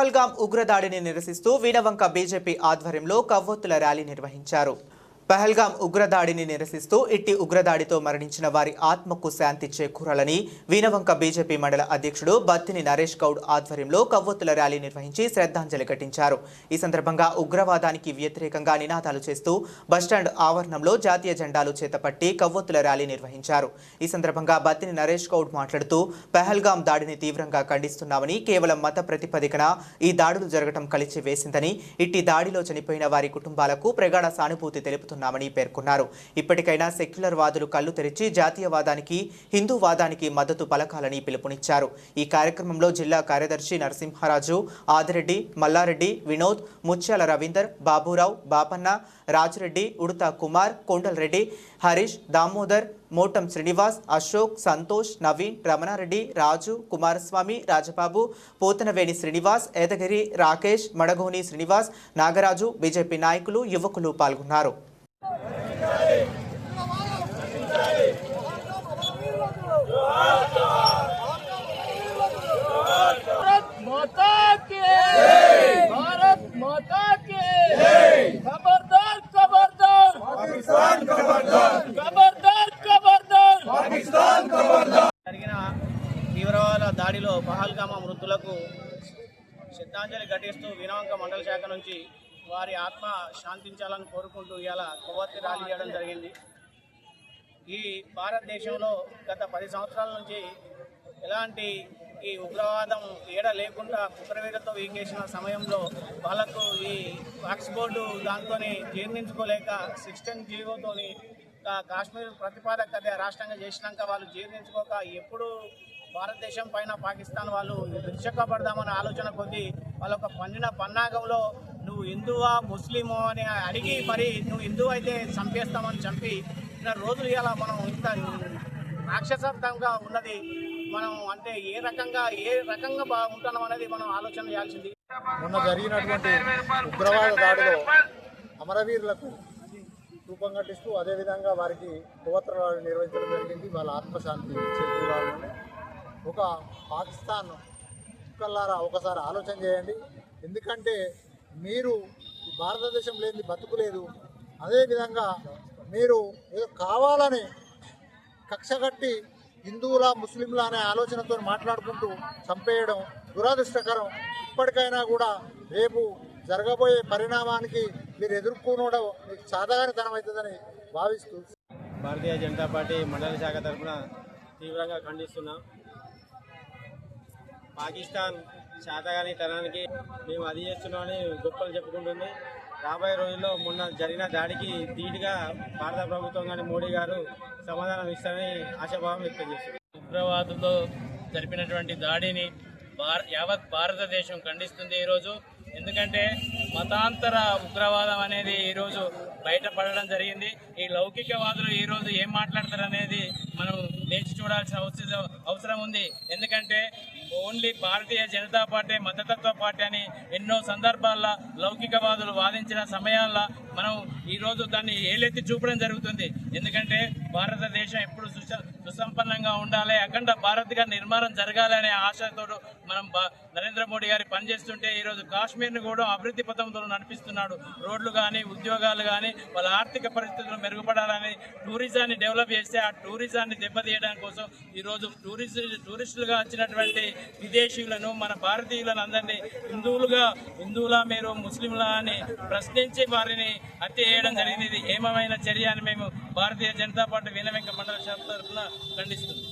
పహల్గాం ఉగ్రదాడిని నిరసిస్తూ వీణవంక బీజేపీ ఆధ్వర్యంలో కవ్వొత్తుల ర్యాలీ నిర్వహించారు. పహల్గాం ఉగ్రదాడిని నిరసిస్తూ ఇట్టి ఉగ్రదాడితో మరణించిన వారి ఆత్మకు శాంతి చేకూరాలని వీణవంక బీజేపీ మండల అధ్యక్షుడు బత్తిని నరేష్ గౌడ్ ఆధ్వర్యంలో కవ్వొత్తుల ర్యాలీ నిర్వహించి శ్రద్ధాంజలి ఘటించారు. ఈ సందర్భంగా ఉగ్రవాదానికి వ్యతిరేకంగా నినాదాలు చేస్తూ బస్టాండ్ ఆవరణంలో జాతీయ జెండాలు చేతపట్టి కవ్వొత్తుల ర్యాలీ నిర్వహించారు. ఈ సందర్భంగా బత్తిని నరేష్ గౌడ్ మాట్లాడుతూ పహల్గాం దాడిని తీవ్రంగా ఖండిస్తున్నామని, కేవలం మత ప్రతిపదికన ఈ దాడులు జరగడం కలిసి వేసిందని, ఇట్టి దాడిలో చనిపోయిన వారి కుటుంబాలకు ప్రగాఢ సానుభూతి తెలుపుతున్నారు పేర్కొన్నారు. ఇప్పటికైనా సెక్యులర్ వాదులు కళ్ళు తెరిచి జాతీయవాదానికి, హిందూవాదానికి మద్దతు పలకాలని పిలుపునిచ్చారు. ఈ కార్యక్రమంలో జిల్లా కార్యదర్శి నరసింహరాజు, ఆదిరెడ్డి, మల్లారెడ్డి, వినోద్, ముత్యాల రవీందర్, బాబురావు, బాపన్న, రాజిరెడ్డి, ఉడతా కుమార్, కొండలరెడ్డి, హరీష్, దామోదర్, మోటం శ్రీనివాస్, అశోక్, సంతోష్, నవీన్, రమణారెడ్డి, రాజు, కుమారస్వామి, రాజబాబు, పోతనవేణి శ్రీనివాస్, ఏదగిరి, రాకేష్, మడగోని శ్రీనివాస్, నాగరాజు, బీజేపీ నాయకులు, యువకులు పాల్గొన్నారు. జరిగిన తీవ్రవాద దాడిలో పహల్గామ మృతులకు శ్రద్ధాంజలి ఘటిస్తూ వీణవంక మండల శాఖ నుంచి వారి ఆత్మ శాంతించాలని కోరుకుంటూ ఇలా కొవ్వొత్తి ర్యాలీ చేయడం జరిగింది. ఈ భారతదేశంలో గత 10 సంవత్సరాల నుంచి ఎలాంటి ఈ ఉగ్రవాదం ఏడ లేకుండా కుట్రవీరతో వీకేసిన సమయంలో వాళ్ళకు ఈ వాక్స్ బోర్డు దాంతో జీర్ణించుకోలేక 16 జీవోతోని కాశ్మీర్ ప్రతిపాదక రాష్ట్రంగా చేసినాక వాళ్ళు జీర్ణించుకోక ఎప్పుడు భారతదేశం పైన పాకిస్తాన్ వాళ్ళు విరుచుకుపడదామనే ఆలోచన కొద్దీ వాళ్ళొక పన్నిన పన్నాగంలో నువ్వు హిందువా ముస్లిమో అని అడిగి మరి నువ్వు హిందువు అయితే చంపేస్తామని చంపి రోజులు ఇలా మనం ఇంత రాక్షసంగా ఉన్నది. మనం అంటే ఏ రకంగా బాగుంటున్నాం అనేది మనం ఆలోచన చేయాల్సింది. మొన్న జరిగినటువంటి ఉగ్రవాద దాడిలో అమరవీరులకు రూపం కట్టిస్తూ అదేవిధంగా వారికి కొవ్వొత్తులు నిర్వహించడం జరిగింది. వాళ్ళ ఆత్మశాంతి చేకూరాలని. ఒక పాకిస్తాన్ కుక్కల్లారా ఒకసారి ఆలోచన చేయండి. ఎందుకంటే మీరు భారతదేశం లేని బతుకులేదు. అదేవిధంగా మీరు ఏదో కావాలని కక్షగట్టి హిందువుల ముస్లింల అనే ఆలోచనతో మాట్లాడుకుంటూ చంపేయడం దురదృష్టకరం. ఇప్పటికైనా కూడా రేపు జరగబోయే పరిణామానికి మీరు ఎదుర్కొనడం మీకు చాదగానితనం అవుతుందని భావిస్తూ భారతీయ జనతా పార్టీ మండల శాఖ తరఫున తీవ్రంగా ఖండిస్తున్నాం. పాకిస్తాన్ శాతగానితనానికి మేము అది చేస్తున్నామని గొప్పలు చెప్పుకుంటుంది. రాబోయే రోజుల్లో మొన్న జరిగిన దాడికి ధీటుగా భారత ప్రభుత్వం కానీ మోడీ గారు సమాధానం ఇస్తారని ఆశాభావం వ్యక్తం చేస్తుంది. ఉగ్రవాదులతో జరిపినటువంటి దాడిని యావత్ భారతదేశం ఖండిస్తుంది ఈరోజు. ఎందుకంటే మతాంతర ఉగ్రవాదం అనేది ఈరోజు బయటపడడం జరిగింది. ఈ లౌకికవాదులు ఈరోజు ఏం మాట్లాడతారు అనేది మనం వేచి చూడాల్సిన అవసరం ఉంది. ఎందుకంటే ఓన్లీ భారతీయ జనతా పార్టీ మతతత్వ పార్టీ అని ఎన్నో సందర్భాల్లో లౌకికవాదులు వాదించిన సమయాల్లో మనం ఈరోజు దాన్ని ఏలెత్తి చూపడం జరుగుతుంది. ఎందుకంటే భారతదేశం ఎప్పుడు సుసంపన్నంగా ఉండాలి, అఖండ భారత్గా నిర్మాణం జరగాలి అనే ఆశతో మనం నరేంద్ర మోడీ గారి పనిచేస్తుంటే ఈరోజు కాశ్మీర్ని కూడా అభివృద్ధి పథంతో నడిపిస్తున్నాడు. రోడ్లు కానీ ఉద్యోగాలు కానీ వాళ్ళ ఆర్థిక పరిస్థితులు మెరుగుపడాలని టూరిజాన్ని డెవలప్ చేస్తే ఆ టూరిజాన్ని దెబ్బతీయడం కోసం ఈరోజు టూరిస్టులుగా వచ్చినటువంటి విదేశీయులను మన భారతీయులను అందరినీ హిందువులా మీరు ముస్లింలా అని ప్రశ్నించి వారిని హత్య చేయడం జరిగింది. ఇది ఏమైన చర్య అని మేము భారతీయ జనతా పార్టీ వీణవంక మండల శాఖ తరఫున ఖండిస్తున్నాం.